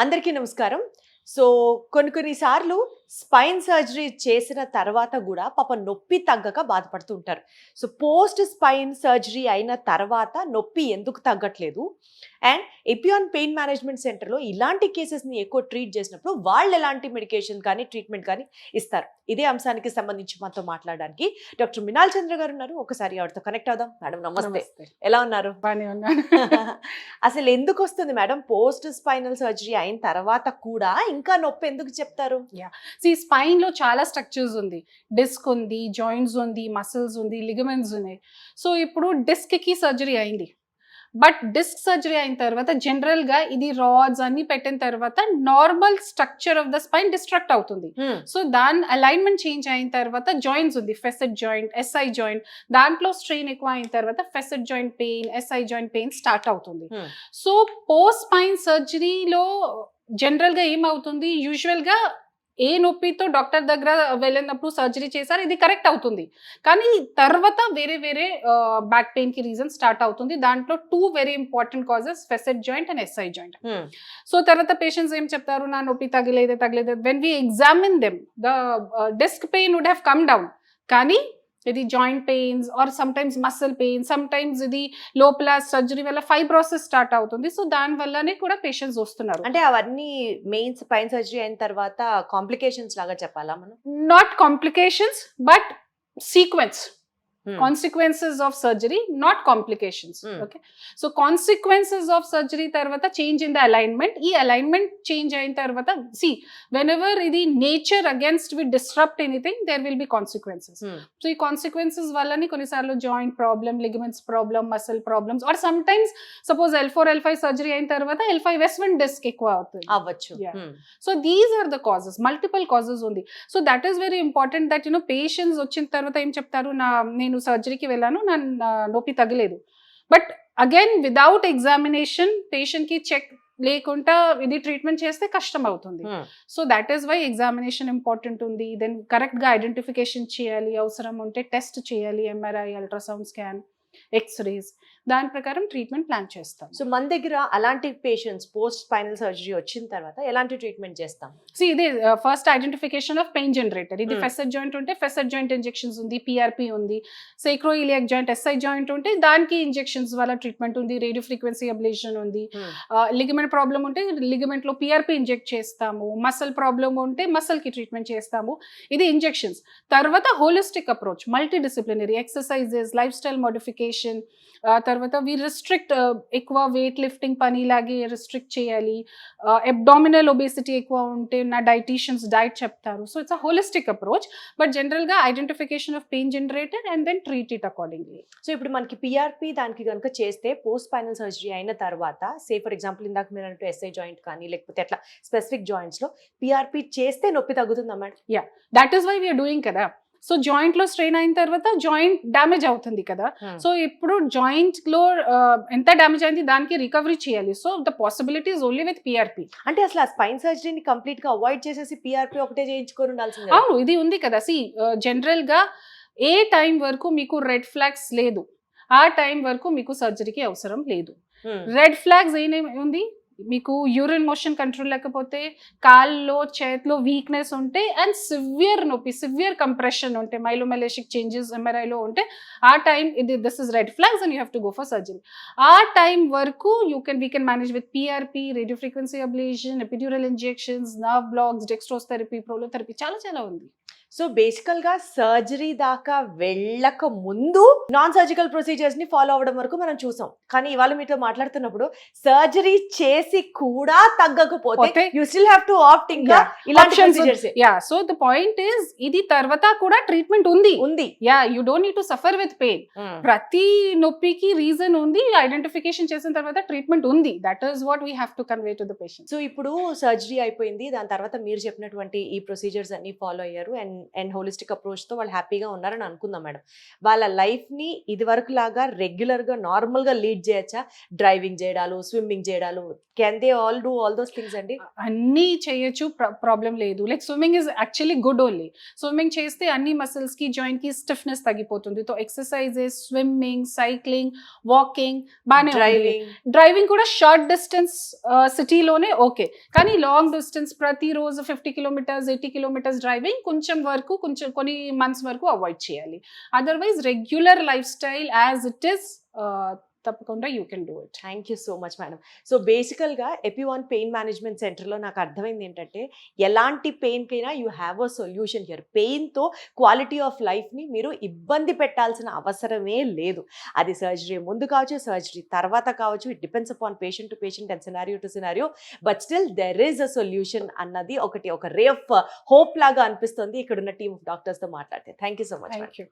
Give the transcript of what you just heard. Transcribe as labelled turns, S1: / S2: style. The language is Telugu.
S1: అందరికీ నమస్కారం. సో, కొన్ని సార్లు స్పైన్ సర్జరీ చేసిన తర్వాత గూడా పాపం నొప్పి తగ్గక బాధపడుతూ ఉంటారు. సో, పోస్ట్ స్పైన్ సర్జరీ అయిన తర్వాత నొప్పి ఎందుకు తగ్గట్లేదు? అండ్ ఎపియాన్ పెయిన్ మేనేజ్మెంట్ సెంటర్‌లో ఇలాంటి కేసెస్‌ని ఎక్కువ ట్రీట్ చేసినప్పుడు వాళ్ళు ఎలాంటి మెడికేషన్ కానీ, ట్రీట్మెంట్ కానీ ఇస్తారు? ఇదే అంశానికి సంబంధించి మనతో మాట్లాడడానికి డాక్టర్ మినాల్ చంద్ర గారు ఉన్నారు. ఒకసారి ఆవిడతో కనెక్ట్ అవుదాం. మేడం నమస్తే. ఎలా ఉన్నారు?
S2: బానే ఉన్నాను.
S1: అసలు ఎందుకు వస్తుంది మేడం పోస్ట్ స్పైనల్ సర్జరీ అయిన తర్వాత కూడా ఇంకా నొప్పి ఎందుకు చెప్తారు?
S2: స్పైన్ లో చాలా స్ట్రక్చర్స్ ఉంది. డిస్క్ ఉంది, జాయింట్స్ ఉంది, మసిల్స్ ఉంది, లిగమెంట్స్ ఉన్నాయి. సో ఇప్పుడు డిస్క్ కి సర్జరీ అయింది. బట్ డిస్క్ సర్జరీ అయిన తర్వాత జనరల్ గా ఇది రాడ్స్ అన్ని పెట్టిన తర్వాత normal structure of the spine destruct అవుతుంది. సో దాని అలైన్మెంట్ చేంజ్ అయిన తర్వాత జాయింట్స్ ఉంది, ఫెసెట్ జాయింట్, ఎస్ఐ జాయింట్. దాంట్లో స్ట్రెయిన్ ఎక్కువ అయిన తర్వాత facet joint pain, SI joint pain start అవుతుంది. సో పోస్ట్ స్పైన్ సర్జరీలో జనరల్ గా ఏమవుతుంది, యూజువల్ గా ఏ నొప్పితో డాక్టర్ దగ్గర వెళ్ళినప్పుడు సర్జరీ చేశారు ఇది కరెక్ట్ అవుతుంది, కానీ తర్వాత వేరే వేరే బ్యాక్ పెయిన్ కి రీజన్ స్టార్ట్ అవుతుంది. దాంట్లో 2 very important causes, facet joint and SI joint. So తర్వాత పేషెంట్స్ ఏం చెప్తారు, నా నొప్పి తగలేదు. When we examine them the disc pain would have come down, కానీ ఇది joint pains are sometimes muscle pain, sometimes ఇది లోపల సర్జరీ వల్ల ఫైబ్రోసిస్ స్టార్ట్ అవుతుంది. సో దాని వల్లనే కూడా పేషెంట్స్ వస్తున్నారు.
S1: అంటే అవన్నీ మెయిన్ స్పైన్ సర్జరీ అయిన తర్వాత కాంప్లికేషన్స్ లాగా చెప్పాలా మనం?
S2: Not complications but sequence, consequences of surgery, not complications. Okay, so consequences of surgery tarvata change in the alignment. ee alignment change ayin tarvata, see, whenever idi nature against we disrupt anything, there will be consequences. So ee consequences vallani konni sarlu joint problem, ligaments problem, muscle problems, or sometimes suppose L4 L5 surgery ayin tarvata L5S1 disc ekku
S1: avvachu.
S2: So these are the causes, multiple causes undi. So that is very important that patients వచ్చిన తర్వాత ఏం చెప్తారు, నేను సర్జరీకి వెళ్ళాను, నా నొప్పి తగ్గలేదు. But again without examination patient కి చెక్ లేకుండా ఇది ట్రీట్మెంట్ చేస్తే కష్టం అవుతుంది. So that is why examination important ఉంది. దెన్ కరెక్ట్ గా ఐడెంటిఫికేషన్ చేయాలి, అవసరం ఉంటే టెస్ట్ చేయాలి, ఎంఆర్ఐ, అల్ట్రాసౌండ్ స్కాన్, ఎక్స్రేస్, దాని ప్రకారం ట్రీట్మెంట్ ప్లాన్ చేస్తాం.
S1: సో మన దగ్గర అలాంటి పేషెంట్స్ పోస్ట్ స్పైనల్ సర్జరీ వచ్చిన తర్వాత ఎలాంటి ట్రీట్మెంట్ చేస్తాం?
S2: సో ఇది first identification of pain generator. ఇది ఫెసెట్ జాయింట్ ఉంటే ఫెసెట్ జాయింట్ ఇంజెక్షన్స్ ఉంది, పిఆర్పి ఉంది. సేక్రోఇలియాక్ జాయింట్, ఎస్ఐ జాయింట్ ఉంటే దానికి ఇంజెక్షన్స్ వల్ల ట్రీట్మెంట్ ఉంది, రేడియో ఫ్రీక్వెన్సీ అబ్లేషన్ ఉంది. లిగమెంట్ ప్రాబ్లం ఉంటే లిగమెంట్ లో పిఆర్పి ఇంజెక్ట్ చేస్తాము. మసల్ ప్రాబ్లం ఉంటే మసల్ కి ట్రీట్మెంట్ చేస్తాము. ఇది ఇంజెక్షన్స్. తర్వాత holistic approach, multidisciplinary exercises, lifestyle modification. తర్వాత వి రిస్ట్రిక్ట్, ఎక్కువ వెయిట్ లిఫ్టింగ్ పని లాగే రిస్ట్రిక్ట్ చేయాలి. అబ్డామినల్ ఒబేసిటీ ఎక్కువ ఉంటే నా డైటీషియన్స్ డైట్ చెప్తారు. So it's a holistic approach, but general గా identification of pain generator and then treat it accordingly.
S1: So ఇప్పుడు మనకి పిఆర్పి దానికి కనుక చేస్తే పోస్ట్ స్పైనల్ సర్జరీ అయిన తర్వాత, సే ఫర్ ఎగ్జాంపుల్ ఇందాక మీరు అంటే ఎస్ఐ జాయింట్ కానీ లేకపోతే అట్లా స్పెసిఫిక్ జాయింట్స్ లో పిఆర్పి చేస్తే నొప్పి తగ్గుతుందా madam?
S2: Yeah, that is why we are doing కదా. సో జాయింట్ లో స్ట్రెయిన్ అయిన తర్వాత జాయింట్ డ్యామేజ్ అవుతుంది కదా. సో ఇప్పుడు జాయింట్ లో ఎంత డ్యామేజ్ అయింది దానికి రికవరీ చేయాలి. So the possibility is only with PRP.
S1: అంటే అసలు ఆ స్పైన్ సర్జరీని కంప్లీట్ గా అవాయిడ్ చేసేసి పిఆర్పి ఒకటే చేయించుకొని ఉండాల్సింది.
S2: అవును, ఇది ఉంది కదా. సి జనరల్ గా ఏ టైం వరకు మీకు రెడ్ ఫ్లాగ్స్ లేదు, ఆ టైం వరకు మీకు సర్జరీకి అవసరం లేదు. రెడ్ ఫ్లాగ్స్ ఏమేమి ఉంది, మీకు యూరిన్ మోషన్ కంట్రోల్ లేకపోతే, కాల్లో చేతిలో వీక్నెస్ ఉంటే, అండ్ సివియర్ నొప్పి, సివియర్ కంప్రెషన్ ఉంటే, మైలోమెలేషిక్ చేంజెస్ ఎంఆర్ఐలో ఉంటే, ఆ time this is red flags and you have to go for surgery. ఆ టైం వరకు we can manage with PRP, radio frequency ablation, epidural injections, nerve blocks, dextrose therapy, prolotherapy, చాలా చాలా ఉంది.
S1: సో బేసికల్ గా సర్జరీ దాకా వెళ్ళక ముందు నాన్ సర్జికల్ ప్రొసీజర్స్ ని ఫాలో అవ్వడం వరకు మనం చూసాం. కానీ ఇవాళ మీతో మాట్లాడుతున్నప్పుడు సర్జరీ చేసి కూడా తగ్గకపోతే you still have to opt ఇంకా ఇలాంటి procedures.
S2: Yeah, so the point is ఇది తర్వాత కూడా ట్రీట్మెంట్ ఉంది. Yeah, you don't need to suffer with pain. ప్రతి నొప్పికి రీజన్ ఉంది, ఐడెంటిఫికేషన్ చేసిన తర్వాత ట్రీట్మెంట్ ఉంది. That is what we have to convey to the patient.
S1: So ఇప్పుడు సర్జరీ అయిపోయింది, దాని తర్వాత మీరు చెప్పినటువంటి ఈ ప్రొసీజర్స్ అన్ని ఫాలో అయ్యారు అండ్ అండ్ హోలిస్టిక్ అప్రోచ్తో వాళ్ళు హ్యాపీగా ఉన్నారని అనుకుందాం మేడం. వాళ్ళ లైఫ్ని ఇదివరకు లాగా రెగ్యులర్గా నార్మల్గా లీడ్ చేయొచ్చా? డ్రైవింగ్ చేయడాలు, స్విమ్మింగ్ చేయడాలు, can they all do all those things అండి?
S2: అన్నీ చేయొచ్చు, ప్రాబ్లం లేదు. Like swimming is actually good only. Swimming చేస్తే అన్ని మసిల్స్కి జాయింట్కి స్టిఫ్నెస్ తగ్గిపోతుంది. So exercises, swimming, cycling, walking బాగానే ఉంది. డ్రైవింగ్ కూడా షార్ట్ డిస్టెన్స్ సిటీలోనే ఓకే, కానీ లాంగ్ డిస్టెన్స్ ప్రతిరోజు 50 కిలోమీటర్స్ 80 కిలోమీటర్స్ డ్రైవింగ్ కొంచెం కొన్ని మంత్స్ వరకు అవాయిడ్ చేయాలి. Otherwise regular lifestyle as it is తప్పకుండా you can do it.
S1: Thank you so much madam. So బేసికల్గా ఎపివాన్ పెయిన్ మేనేజ్మెంట్ సెంటర్లో నాకు అర్థమైంది ఏంటంటే, ఎలాంటి పెయిన్కైనా you have a solution here. పెయిన్తో క్వాలిటీ ఆఫ్ లైఫ్ని మీరు ఇబ్బంది పెట్టాల్సిన అవసరమే లేదు. అది సర్జరీ ముందు కావచ్చు, సర్జరీ తర్వాత కావచ్చు, it depends upon patient to patient and scenario to scenario. But still there is a solution అన్నది ఒక రే ఆఫ్ హోప్ లాగా అనిపిస్తుంది ఇక్కడున్న టీమ్ ఆఫ్ డాక్టర్స్తో మాట్లాడితే. Thank you so much.
S2: Thank you.